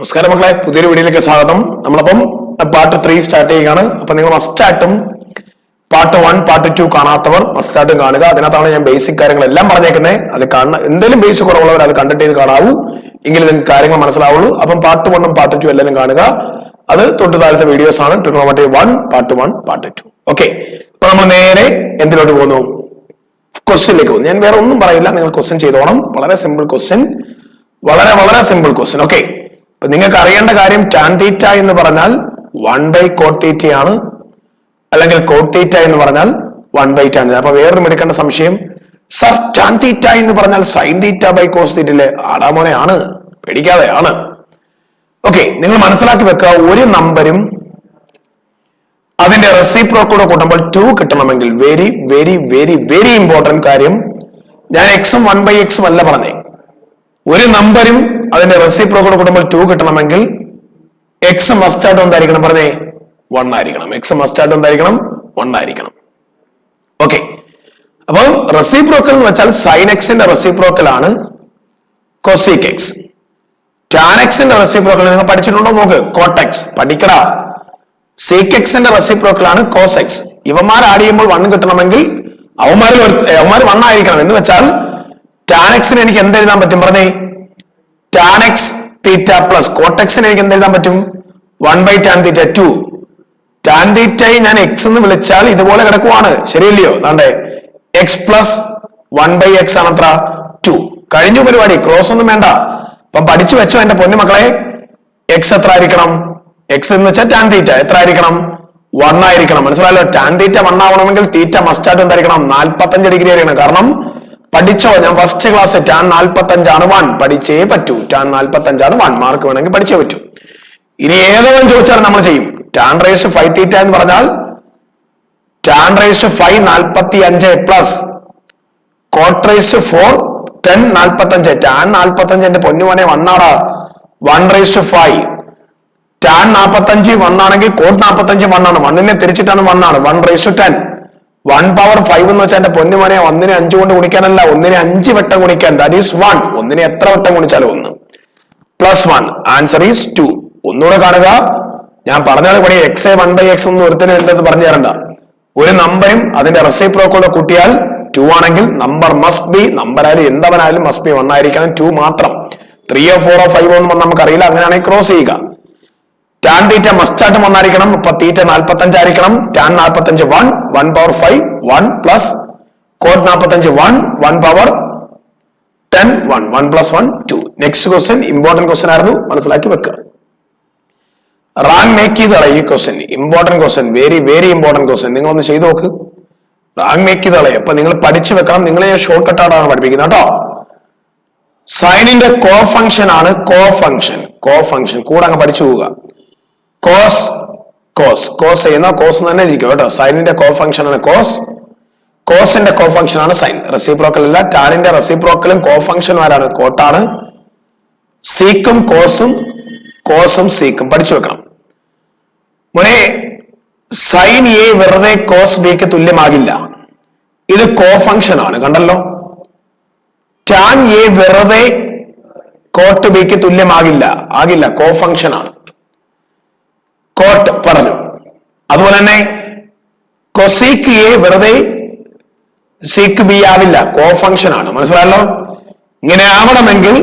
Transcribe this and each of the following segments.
നമസ്കാരം മക്കളെ, പുതിയൊരു വീഡിയോയിലേക്ക് സ്വാഗതം. നമ്മളപ്പം പാർട്ട് 3 സ്റ്റാർട്ട് ചെയ്യുകയാണ്. അപ്പൊ നിങ്ങൾ മസ്റ്റായിട്ടും പാർട്ട് 1 പാർട്ട് 2 കാണാത്തവർ മസ്റ്റായിട്ടും കാണുക. അതിനകത്താണ് ഞാൻ ബേസിക് കാര്യങ്ങളെല്ലാം പറഞ്ഞേക്കുന്നത്. അത് കാണുന്ന എന്തെങ്കിലും ബേസിക് കുറവുള്ളവർ അത് കണ്ടിട്ട് ചെയ്ത് കാണാവൂ, എങ്കിലും നിങ്ങൾക്ക് കാര്യങ്ങൾ മനസ്സിലാവുള്ളൂ. അപ്പം പാർട്ട് 1 പാർട്ട് 2 എല്ലാവരും കാണുക. അത് തൊട്ട് താഴത്തെ വീഡിയോസ് ആണ്. Trigonometry 1 part 1 part 2. ഓക്കെ, അപ്പൊ നമ്മൾ നേരെ എന്തിലോട്ട് പോകുന്നു? ക്വസ്റ്റ്യനിലേക്ക് പോകുന്നു. ഞാൻ വേറെ ഒന്നും പറയില്ല, നിങ്ങൾ ക്വസ്റ്റ്യൻ ചെയ്തോണം. വളരെ സിമ്പിൾ ക്വസ്റ്റ്യൻ, വളരെ വളരെ സിമ്പിൾ ക്വസ്റ്റ്യൻ. ഓക്കെ, അപ്പൊ നിങ്ങൾക്ക് അറിയേണ്ട കാര്യം ടാൻ തീറ്റ എന്ന് പറഞ്ഞാൽ 1/cot തീറ്റ ആണ്, അല്ലെങ്കിൽ കോട്ട് തീറ്റ എന്ന് പറഞ്ഞാൽ 1/tan. അപ്പൊ വേറൊരു എടുക്കേണ്ട സംശയം, സർ ടാൻ തീറ്റ എന്ന് പറഞ്ഞാൽ സൈൻ തീറ്റ ബൈ കോസ് തീറ്റയിലെ ആടാമോനെ ആണ്, പേടിക്കാതെ ആണ്. ഓക്കെ, നിങ്ങൾ മനസ്സിലാക്കി വെക്കുക, ഒരു നമ്പരും അതിന്റെ റെസിപ്രോക്കോട് കൂട്ടുമ്പോൾ 2 കിട്ടണമെങ്കിൽ very very very very important കാര്യം, ഞാൻ എക്സും 1/x അല്ല പറഞ്ഞേ, ഒരു നമ്പരും അതിന്റെ റെസിപ്രോക്കോട് കൂട്ടുമ്പോൾ 2 കിട്ടണമെങ്കിൽ എക്സ് മസ്റ്റ് ആയിട്ട് എന്തായിരിക്കണം പറഞ്ഞേ? 1 ആയിരിക്കണം. എക്സ് മസ്റ്റ് ആയിട്ട് എന്തായിരിക്കണം? 1 ആയിരിക്കണം. ഓക്കെ, അപ്പൊ റെസിപ്രോക്കൽ എന്ന് വെച്ചാൽ സൈൻ എക്സിന്റെ റെസിപ്രോക്കൽ ആണ് കൊസീക് എക്സ്. ടാൻ എക്സിന്റെ റെസിപ്രോക്കൽ നിങ്ങൾ പഠിച്ചിട്ടുണ്ടോ നോക്ക്, കോട്ട് എക്സ് പഠിക്കടാ. സീക് എക്സിന്റെ റെസിപ്രോക്കൽ ആണ് കോസ് എക്സ്. ഇവന്മാർ ആഡ് ചെയ്യുമ്പോൾ 1 കിട്ടണമെങ്കിൽ അവന്മാർ 1 ആയിരിക്കണം. എന്ന് വെച്ചാൽ ടാൻ എക്സിന് എനിക്ക് എന്ത് എഴുതാൻ പറ്റും പറഞ്ഞേ? Tan X theta plus coat എക്സിന് എനിക്ക് എന്ത് എഴുതാൻ പറ്റും? 1/tan തീറ്റ 2. ടാൻ തീറ്റയെ ഞാൻ എക്സ് എന്ന് വിളിച്ചാൽ ഇതുപോലെ കിടക്കുവാണ്, ശരിയല്ലയോ? അതാണ്ട് എക്സ് പ്ലസ് 1/x ആണ് എത്ര? 2. കഴിഞ്ഞു പരിപാടി, ക്രോസ് ഒന്നും വേണ്ട. അപ്പൊ പഠിച്ചു വെച്ചോ എന്റെ പൊന്നു മക്കളെ. എക്സ് എത്ര ആയിരിക്കണം? എക്സ് എന്ന് വെച്ചാൽ ടാൻ തീറ്റ എത്ര ആയിരിക്കണം? 1 ആയിരിക്കണം. മനസ്സിലായല്ലോ? ടാൻ തീറ്റ 1 ആവണമെങ്കിൽ തീറ്റ മസ്റ്റ് ആയിട്ട് എന്തായിരിക്കണം? 45 ഡിഗ്രി ആയിരിക്കണം. കാരണം പഠിച്ചോ, ഞാൻ ഫസ്റ്റ് ക്ലാസ് ടാൻ 45 ആണ് 1, പഠിച്ചേ പറ്റൂ. ടാൻ 45 ആണ് 1, മാർക്ക് വേണമെങ്കിൽ പഠിച്ചേ പറ്റൂ. ഇനി ഏതെങ്കിലും ചോദിച്ചാൽ നമ്മൾ ചെയ്യും. ടാൻ റേസ് 5 തീറ്റ എന്ന് പറഞ്ഞാൽ tan raise 5 45 plus cot raise 4 10 45. Tan 45 എന്റെ പൊന്നുമോനെ 1 ആടാ, 1/5. ടാൻ 45 1 ആണെങ്കിൽ കോട്ട് 45 1 ആണ്. 1നെ തിരിച്ചിട്ടാണ് 1 ആണ്. 1/10. 1/5 എന്ന് വെച്ചാൽ എന്റെ പൊന്നുമോനെ 1നെ 5 കൊണ്ട് ഗുണിക്കാനല്ല, 1നെ 5 വട്ടം ഗുണിക്കാൻ. That is 1. 1നെ എത്ര വട്ടം ഗുണിച്ചാലും 1 പ്ലസ് 1. Answer is 2. ഒന്നുകൂടെ കാണുക, ഞാൻ പറഞ്ഞാൽ പണി. എക്സ് 1/x എന്ന് ഒരുത്തനും എന്തത് പറഞ്ഞു തരണ്ട. ഒരു നമ്പരും അതിന്റെ റെസിപ്രോക്കോട് കൂട്ടിയാൽ 2 ആണെങ്കിൽ നമ്പർ മസ്റ്റ് ബി, നമ്പർ ആയാലും എന്തവനായാലും മസ്റ്റ് ബി 1 ആയിരിക്കണം. 2 മാത്രം. 3 4 5 ഒന്നും നമുക്കറിയില്ല. അങ്ങനെയാണെങ്കിൽ ക്രോസ് ചെയ്യുക. ടാൻ തീറ്റ മസ്റ്റ് ആയിട്ട് 1 ആയിരിക്കണം. ഇപ്പൊ തീറ്റ 45 ആയിരിക്കണം. Tan 45 1, 1/5 1 plus coat 45 1, 1/10 1, 1 plus 1 2. Next question important question ആയിരുന്നു, മനസ്സിലാക്കി വെക്കുക. റാങ്ക് മേക്ക് ചെയ്ത് ഈ question important question, very very important question. നിങ്ങൾ ഒന്ന് ചെയ്ത് നോക്ക്. റാങ്ക് മേക്ക് ചെയ്ത് അപ്പൊ നിങ്ങൾ പഠിച്ചു വെക്കണം. നിങ്ങളെ ഷോർട്ട് കട്ടാണ് പഠിപ്പിക്കുന്നത് കേട്ടോ. സൈനിന്റെ കോ ഫംഗ്ഷൻ ആണ് കോ ഫംഗ്ഷൻ കൂടെ അങ്ങ് പഠിച്ചു പോവുക. കോസ് ചെയ്യുന്ന കോസ് തന്നെ ഇരിക്കും കേട്ടോ. സൈനിന്റെ കോ ഫംഗ്ഷൻ ആണ് കോസിന്റെ കോ ഫംഗ്ഷൻ ആണ് സൈൻ. റെസിപ്രോക്കൽ അല്ല. ടാനിന്റെ റെസിപ്രോക്കലും കോ ഫംഗ്ഷനും ആരാണ്? കോട്ടാണ്. സീക്കും കോസും സീക്കും പഠിച്ചു വെക്കണം മോനെ. സൈൻ എ വെറുതെ കോസ് ബിക്ക് തുല്യമാകില്ല. ഇത് കോ ഫംഗ്ഷൻ ആണ്, കണ്ടല്ലോ. ടാൻ എ വെറുതെ കോട്ട് ബിക്ക് തുല്യമാകില്ല, കോ ഫംഗ്ഷൻ ആണ്. കോട്ട് പറഞ്ഞു. അതുപോലെ തന്നെ കൊസീക്ക് എ വെറുതെ സീക്ക് ബി ആവില്ല, കോ ഫംഗ്ഷൻ ആണ്. മനസ്സിലായല്ലോ? ഇങ്ങനെ ആവണമെങ്കിൽ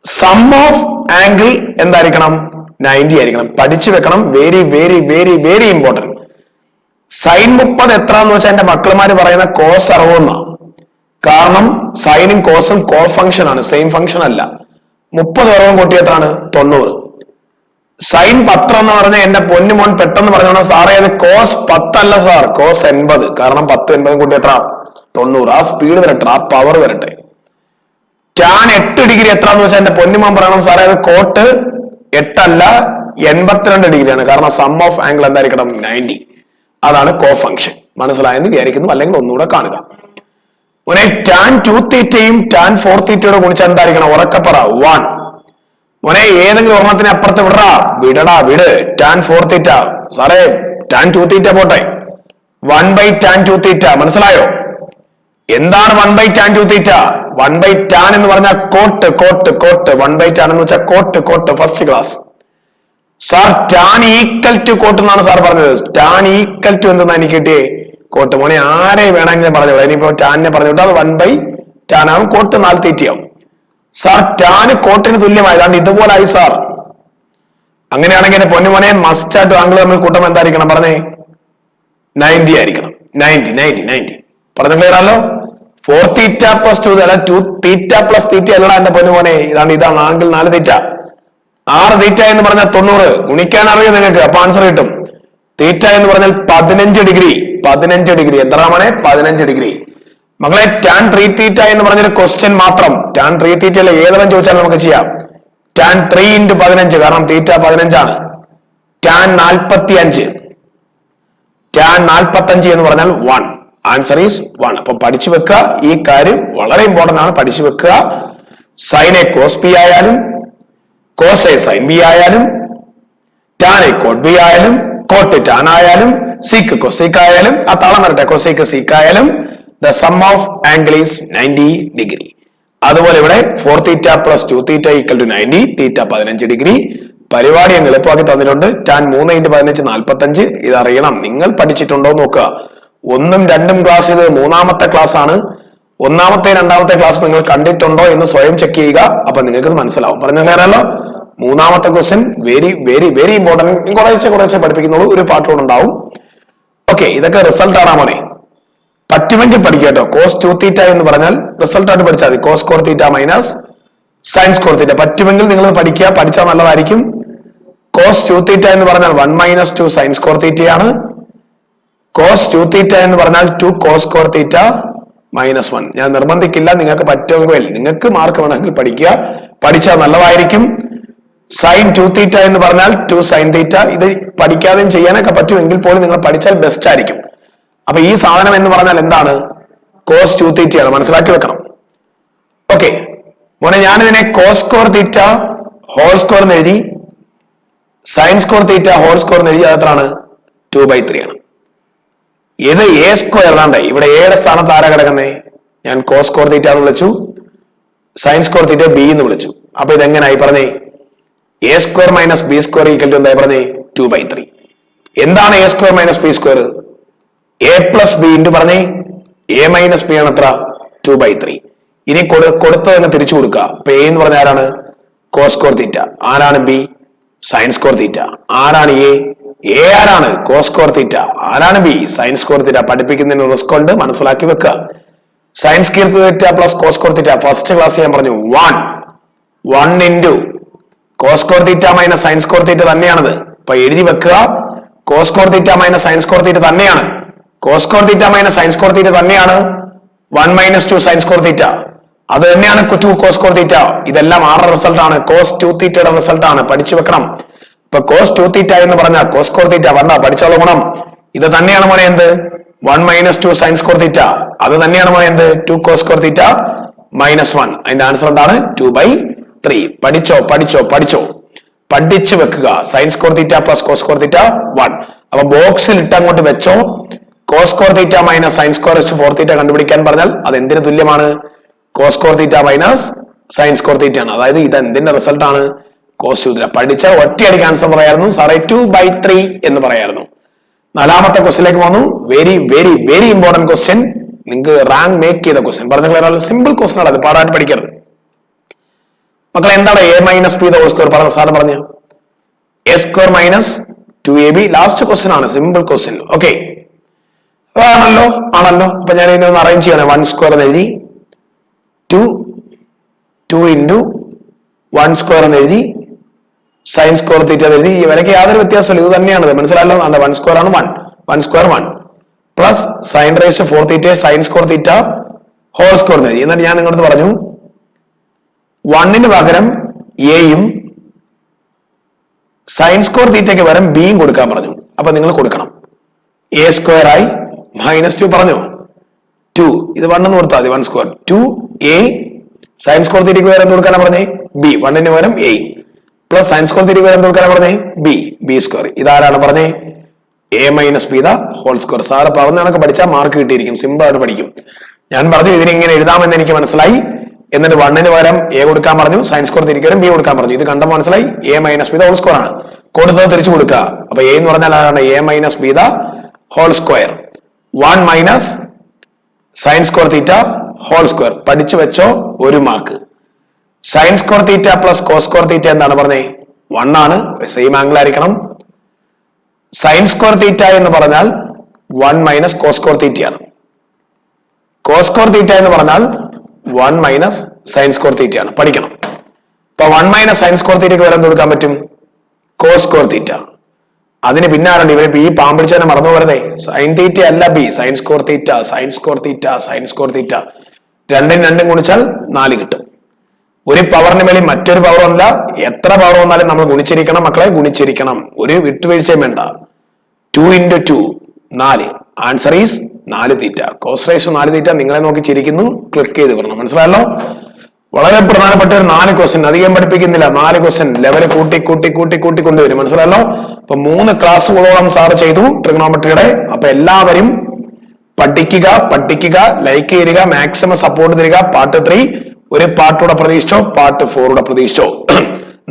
സം ഓഫ് ആംഗിൾ എന്തായിരിക്കണം? 90 ആയിരിക്കണം. പഠിച്ചു വെക്കണം. Very very very very important. Sine 30 എത്ര എന്ന് വെച്ചാൽ എന്റെ മക്കളുമാര് പറയുന്ന കോസ് 60. കാരണം സൈനും കോസും കോ ഫംഗ്ഷൻ ആണ്, സെയിം ഫംഗ്ഷൻ അല്ല. 30 60 കൂട്ടി എത്രയാണ്? 90. സൈൻ 10 എന്ന് പറഞ്ഞാൽ എന്റെ പൊന്നുമോൻ പെട്ടെന്ന് പറഞ്ഞോളാം, സാറേ അത് കോസ് 10 അല്ല സാർ, കോസ് 80. കാരണം 10 80 കൂട്ടി എത്ര? 90. ആ സ്പീഡ് വരട്ടെ, ആ പവർ വരട്ടെ. ടാൻ 8 ഡിഗ്രി എത്ര എന്ന് വെച്ചാൽ എന്റെ പൊന്നുമോൻ പറയണം, സാറേ അത് കോട്ട് 8 അല്ല 82 ഡിഗ്രിയാണ്. കാരണം സം ഓഫ് ആംഗിൾ എന്തായിരിക്കണം? 90. അതാണ് കോ ഫംഗ്ഷൻ. മനസ്സിലായെന്ന് വിചാരിക്കുന്നു, അല്ലെങ്കിൽ ഒന്നുകൂടെ കാണുക. മോനെ ടാൻ 2 തീറ്റയും ടാൻ 4 തീറ്റയോടെ ഗുണിച്ചാൽ എന്തായിരിക്കണം? ഉറക്കപ്പറ 1. മോനെ ഏതെങ്കിലും ഒരെണ്ണത്തിന് അപ്പുറത്ത് വിട്. ടാൻ 4 തീറ്റ, സാറേ ടാൻ 2 തീറ്റ പോട്ടെ, 1/tan 2 തീറ്റ. മനസ്സിലായോ? എന്താണ് 1/tan 2 തീറ്റ? 1/tan എന്ന് പറഞ്ഞാൽ കോട്ട് കോട്ട് കോട്ട്. 1/tan എന്ന് വെച്ചാൽ cot cot. First class sir tan equal to cot എന്നാണ് സാർ പറഞ്ഞത്. ടാൻ ഈക്വൽ ടു എന്തെന്നാ എനിക്ക് കിട്ടിയേ? കോട്ട്. മോനെ ആരെ വേണമെങ്കിലും പറഞ്ഞു വിടാം. ഇനിയിപ്പോ ടാനിനെ പറഞ്ഞു വിട്ടാൽ അത് 1/tan ആവും. കോട്ട് 4 തീറ്റയാവും. സാർ ടാന് കോട്ടിന് തുല്യമായതാണ്. ഇതുപോലായി സാർ. അങ്ങനെയാണെങ്കിൽ പൊന്നുമോനെ മസ്റ്റ് ആയിട്ട് ആംഗിൾ തമ്മിൽ കൂട്ടം എന്തായിരിക്കണം പറഞ്ഞേ? 90 ആയിരിക്കണം. 90 പറഞ്ഞ ക്ലിയർ ആണല്ലോ. 4 തീറ്റ പ്ലസ് 2 അല്ല 2 തീറ്റ പ്ലസ് തീറ്റ അല്ലടാ എന്റെ പൊന്നുമോനെ. ഇതാണ് ആംഗിൾ 4 തീറ്റ. 6 തീറ്റ എന്ന് പറഞ്ഞാൽ 90. ഗുണിക്കാൻ അറിയാം നിങ്ങൾക്ക്, അപ്പൊ ആൻസർ കിട്ടും. തീറ്റ എന്ന് പറഞ്ഞാൽ 15 ഡിഗ്രി. 15 ഡിഗ്രി എത്ര മോനെ? 15 ഡിഗ്രി. മകളെ ടാൻ 3 തീറ്റ എന്ന് പറഞ്ഞൊരു ക്വസ്റ്റ്യൻ മാത്രം. ടാൻ 3 തീറ്റ അല്ല, ഏതെല്ലാം ചോദിച്ചാലും നമുക്ക് ചെയ്യാം. ടാൻ 3 × 15 കാരണം തീറ്റ 15 ആണ്. ടാൻ 45. ടാൻ 45 എന്ന് പറഞ്ഞാൽ 1. Answer is 1. അപ്പൊ പഠിച്ചു വെക്കുക. ഈ കാര്യം വളരെ ഇമ്പോർട്ടന്റ് ആണ്. പഠിച്ചു വെക്കുക. സൈൻ എ കോസ് ബി ആയാലും കോസ് എ സൈൻ ബി ആയാലും ടാൻ എ കോട്ട് ബി ആയാലും കോട്ട് ടാൻ ആയാലും സീക്ക് കൊസീക്ക് ആയാലും ആ താളം വരട്ടെ കൊസീക്ക് സീക്ക് ആയാലും the sum of angle is 90 degree. അതുപോലെ ഇവിടെ 4 theta plus 2 theta equal to 90. Theta 15 degree. പരിപാടി അങ്ങ് എളുപ്പമാക്കി തന്നിട്ടുണ്ട്. ടാൻ 3 × 15 45. ഇതറിയണം. നിങ്ങൾ പഠിച്ചിട്ടുണ്ടോ നോക്കുക. 1ഉം 2ഉം ക്ലാസ് ഇത് 3ാമത്തെ ക്ലാസ് ആണ്. 1ാമത്തെ 2ാമത്തെ ക്ലാസ് നിങ്ങൾ കണ്ടിട്ടുണ്ടോ എന്ന് സ്വയം ചെക്ക് ചെയ്യുക. അപ്പൊ നിങ്ങൾക്ക് മനസ്സിലാവും. പറഞ്ഞ നേരമല്ലോ. 3ാമത്തെ question very very very important. കുറേശ്ശെ പഠിപ്പിക്കുന്നുള്ളൂ. ഒരു പാർട്ടോട് ഉണ്ടാവും. ഓക്കെ, ഇതൊക്കെ റിസൾട്ട് ആണ് മോനെ. പറ്റുമെങ്കിൽ പഠിക്കട്ടോ. കോസ് 2 തീറ്റ എന്ന് പറഞ്ഞാൽ റിസൾട്ട് ആയിട്ട് പഠിച്ചാൽ മതി. Cos square theta minus sine square theta. പറ്റുമെങ്കിൽ നിങ്ങൾ പഠിക്കുക. പഠിച്ചാൽ നല്ലതായിരിക്കും. കോസ് 2 തീറ്റ എന്ന് പറഞ്ഞാൽ 1 - 2 സൈൻ സ്കോർ തീറ്റയാണ്. കോസ് 2 തീറ്റ എന്ന് പറഞ്ഞാൽ 2 കോസ് സ്കോർ തീറ്റ -1. ഞാൻ നിർബന്ധിക്കില്ല. നിങ്ങൾക്ക് പറ്റുമെങ്കിൽ നിങ്ങൾക്ക് മാർക്ക് വേണമെങ്കിൽ പഠിക്കുക. പഠിച്ചാൽ നല്ലതായിരിക്കും. സൈൻ 2 തീറ്റ എന്ന് പറഞ്ഞാൽ 2 സൈൻ തീറ്റ. ഇത് പഠിക്കാതെയും ചെയ്യാനൊക്കെ പറ്റുമെങ്കിൽ പോലും നിങ്ങൾ പഠിച്ചാൽ ബെസ്റ്റ് ആയിരിക്കും. അപ്പൊ ഈ സാധനം എന്ന് പറഞ്ഞാൽ എന്താണ്? കോസ് 2 തീറ്റയാണ്. മനസ്സിലാക്കി വെക്കണം. ഓക്കെ മോനെ, ഞാനിതിനെ cos square theta whole square എന്ന് എഴുതി. Sine square theta whole square എന്ന് എഴുതി. അതെത്രാണ്? 2/3 ആണ്. ഇത് എ സ്ക്വയർ താണ്ടേ. ഇവിടെ എയുടെ സ്ഥാനത്ത് ആരാ കിടക്കുന്നേ? ഞാൻ കോസ് സ്കോർ തീറ്റ എന്ന് വിളിച്ചു. സൈൻ സ്കോർ തീറ്റ ബി എന്ന് വിളിച്ചു. അപ്പൊ ഇതെങ്ങനായി പറഞ്ഞേ? A square minus B square equal to എന്തായി പറഞ്ഞേ? 2/3. എന്താണ് A square minus B square? A plus B into പറഞ്ഞേ എ മൈനസ് ബി ആണ് എത്ര? 2/3. ഇനി കൊടുത്തത് തന്നെ തിരിച്ചു കൊടുക്കുക. അപ്പൊ എ എന്ന് പറഞ്ഞ ആരാണ്? Cos square theta. ആരാണ് ബി? Sine square theta. ആരാണ് എ? എ ആരാണ്? Cos square theta. ആരാണ് ബി? Sine square theta. പഠിപ്പിക്കുന്നതിന് റിസ്ക് ഉണ്ട്. മനസ്സിലാക്കി വെക്കുക. Sine square theta plus cos square theta. First class ഞാൻ പറഞ്ഞു 1 into cos square theta minus sine square theta തന്നെയാണത്. അപ്പൊ എഴുതി വെക്കുക. Cos square theta minus sine square theta തന്നെയാണ്. Cos square theta minus sine square theta തന്നെയാണ് 1 - 2 sign square തീറ്റ. അത് തന്നെയാണ് 2 കോസ് സ്കോർ തീറ്റ. ഇതെല്ലാം ആരുടെ റിസൾട്ട് ആണ്? കോസ് 2 തീറ്റയുടെ റിസൾട്ട് ആണ്. പഠിച്ചു വെക്കണം. ഇപ്പൊ കോസ് 2 തീറ്റ എന്ന് പറഞ്ഞാൽ കോസ് സ്കോർ തീറ്റ വേണ്ട, പഠിച്ചോളൂ ഗുണം. ഇത് തന്നെയാണ് മോനെ എന്ത്? 1 - 2 സൈൻ സ്കോർ തീറ്റ. അത് തന്നെയാണ് മോനെ എന്ത്? 2 കോസ് സ്കോർ തീറ്റ -1. അതിന്റെ ആൻസർ എന്താണ്? 2/3. പഠിച്ചോ പഠിച്ചോ പഠിച്ചോ പഠിച്ചു വെക്കുക. Sine square theta plus cos square theta 1. അപ്പൊ ബോക്സിൽ ഇട്ട് അങ്ങോട്ട് വെച്ചോ. Cos square theta minus sine square 4 theta കണ്ടുപിടിക്കാൻ പറഞ്ഞാൽ അത് എന്തിനു തുല്യമാണ്? Cos square theta minus sine square theta ആണ്. അതായത് ഇത് എന്തിന്റെ റിസൾട്ട് ആണ്? Cos 2 theta. പഠിച്ച ഒറ്റയടിക്ക് ആൻസർ പറയായിരുന്നു സാറേ 2/3 എന്ന് പറയായിരുന്നു. 4ാമത്തെ ക്വസ്റ്റ്യനിലേക്ക് വന്നു. Very very very important question. നിങ്ങൾക്ക് റാങ്ക് മേക്ക് ചെയ്ത ക്വസ്റ്റ്യൻ. പറഞ്ഞ ക്ലിയർ? സിമ്പിൾ ക്വസ്റ്റ്യൻ ആണ്. അത് പാടായിട്ട് പഠിക്കരുത് മക്കളെ. എന്താണ് A minus B whole square? പറഞ്ഞ സാറ് പറഞ്ഞ A square minus 2ab. Last question ആണ്. Simple question. ഓക്കെ ആണല്ലോ. അപ്പൊ ഞാൻ ഇതിനെ ഒന്ന് അറേഞ്ച് ചെയ്യണേ. 1 സ്ക്വയർ എന്ന് എഴുതി. 2 ഇൻറ്റു 1 സ്ക്വയർ എന്ന് എഴുതി. സൈൻ സ്ക്വയർ തീറ്റ എഴുതി. ഈ വിലക്ക് യാതൊരു വ്യത്യാസമില്ല. ഇത് തന്നെയാണ്. മനസ്സിലായല്ലോ. 1 സ്ക്വയർ ആണ് 1 square 1 plus sine raise 4 theta sine square theta whole square എന്ന് എഴുതി. എന്നിട്ട് ഞാൻ നിങ്ങളടുത്ത് പറഞ്ഞു 1ന് പകരം എയും സൈൻ സ്ക്വയർ തീറ്റയ്ക്ക് പകരം ബിയും കൊടുക്കാൻ പറഞ്ഞു. അപ്പൊ നിങ്ങൾ കൊടുക്കണം. എ സ്ക്വയർ ആയി -2 പറഞ്ഞു. 2 ഇത് 1 എന്ന് കൊടുത്താൽ മതി. 1 സ്ക്വയർ 2a സൈൻ സ്ക്വയർ തീറ്റയ്ക്ക് പകരം കൊടുക്കാനാ പറഞ്ഞേ ബി. 1ന് പകരം എ പ്ലസ് സൈൻ സ്ക്വയർ തീറ്റയ്ക്ക് പകരം കൊടുക്കാനാ പറഞ്ഞേ ബി സ്ക്വയർ. ഇതാരാണ് പറഞ്ഞേ? A minus B the whole square. Sir പറഞ്ഞ കണക്ക് പഠിച്ചാൽ മാർക്ക് കിട്ടിയിരിക്കും. സിമ്പിൾ ആയിട്ട് പഠിക്കും. ഞാൻ പറഞ്ഞു ഇതിനിങ്ങനെ എഴുതാമെന്ന് എനിക്ക് മനസ്സിലായി. എന്നിട്ട് 1 പകരം എ കൊടുക്കാൻ പറഞ്ഞു, സൈൻ സ്ക്വയർ തിരിക്കലും ബി കൊടുക്കാൻ പറഞ്ഞു. ഇത് കണ്ടപ്പോൾ മനസ്സിലായി A minus B the whole square ആണ്. കൊടുത്തത് തിരിച്ചു കൊടുക്കുക. അപ്പൊ എ എന്ന് പറഞ്ഞാൽ ആരാണ്? A minus B the whole square. 1 minus sine square theta whole square. പഠിച്ചു വെച്ചോ, 1 mark. Sine square theta plus cos square theta എന്താണ് പറഞ്ഞേ? 1 ആണ്. സെയിം ആംഗിൾ ആയിരിക്കണം. സൈൻ സ്ക്വയർ തീറ്റ എന്ന് പറഞ്ഞാൽ 1 മൈനസ് കോസ് സ്ക്വയർ തീറ്റയാണ്. കോസ് സ്ക്വയർ തീറ്റ എന്ന് പറഞ്ഞാൽ 1 മൈനസ് സൈൻ സ്ക്വയർ തീറ്റയാണ്. പഠിക്കണം. അപ്പൊ 1 മൈനസ് സൈൻ സ്ക്വയർ തീറ്റയ്ക്ക് വരെ കൊടുക്കാൻ പറ്റും? Cos square theta. അതിന് പിന്നെ ആരുണ്ട്? ഇവര് ഈ പാമ്പിടിച്ചതിനെ മറന്നു പോരുതേ. സൈൻ തീറ്റ അല്ല ബി, സൈൻ സ്ക്വയർ തീറ്റ, സൈൻ സ്ക്വയർ തീറ്റ, സൈൻ സ്ക്വയർ തീറ്റ. 2 ഗുണിച്ചാൽ 4 കിട്ടും. ഒരു പവറിന് മേളിൽ മറ്റൊരു പവർ വന്നില്ല. എത്ര പവർ വന്നാലും നമ്മൾ ഗുണിച്ചിരിക്കണം മക്കളെ, ഗുണിച്ചിരിക്കണം. ഒരു വിട്ടുവീഴ്ചയും വേണ്ട. 2 into 2 4. Answer is 4 theta. Cos raise 4 theta. നിങ്ങളെ നോക്കി ചിരിക്കുന്നു, ക്ലിക്ക് ചെയ്ത് വരണം. മനസ്സിലായല്ലോ? വളരെ പ്രധാനപ്പെട്ട ഒരു 4 ക്വസ്റ്റ്യൻ, അധികം പഠിപ്പിക്കുന്നില്ല. 4 ക്വസ്റ്റ്യൻ ലെവല് കൂട്ടി കൊണ്ടുവരും. മനസ്സിലായല്ലോ? അപ്പൊ 3 ക്ലാസ്സുകളോളം സാറ് ചെയ്തു ട്രിഗണോമെട്രിയുടെ. അപ്പൊ എല്ലാവരും പഠിക്കുക, ലൈക്ക് ചെയ്യുക, മാക്സിമം സപ്പോർട്ട് തരിക. പാർട്ട് 3 ഒരു പാർട്ടൂടെ പ്രതീക്ഷിച്ചോ, പാർട്ട് 4 പ്രതീക്ഷിച്ചോ.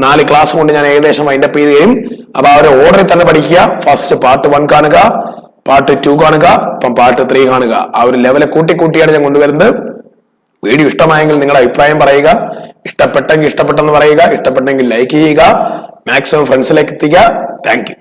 4 ക്ലാസ് കൊണ്ട് ഞാൻ ഏകദേശം വൈൻഡപ്പ് ചെയ്ത് കഴിയും. അപ്പൊ അവരുടെ ഓർഡറിൽ തന്നെ പഠിക്കുക. ഫസ്റ്റ് പാർട്ട് 1 കാണുക, പാർട്ട് 2 കാണുക, അപ്പം പാർട്ട് 3 കാണുക. ആ ഒരു ലെവലെ കൂട്ടിയാണ് ഞാൻ കൊണ്ടുവരുന്നത്. വീഡിയോ ഇഷ്ടമായെങ്കിൽ നിങ്ങളുടെ അഭിപ്രായം പറയുക. ഇഷ്ടപ്പെട്ടെങ്കിൽ ഇഷ്ടപ്പെട്ടെന്ന് പറയുക. ഇഷ്ടപ്പെട്ടെങ്കിൽ ലൈക്ക് ചെയ്യുക. മാക്സിമം ഫ്രണ്ട്സിലേക്ക് എത്തിക്കുക. Thank you.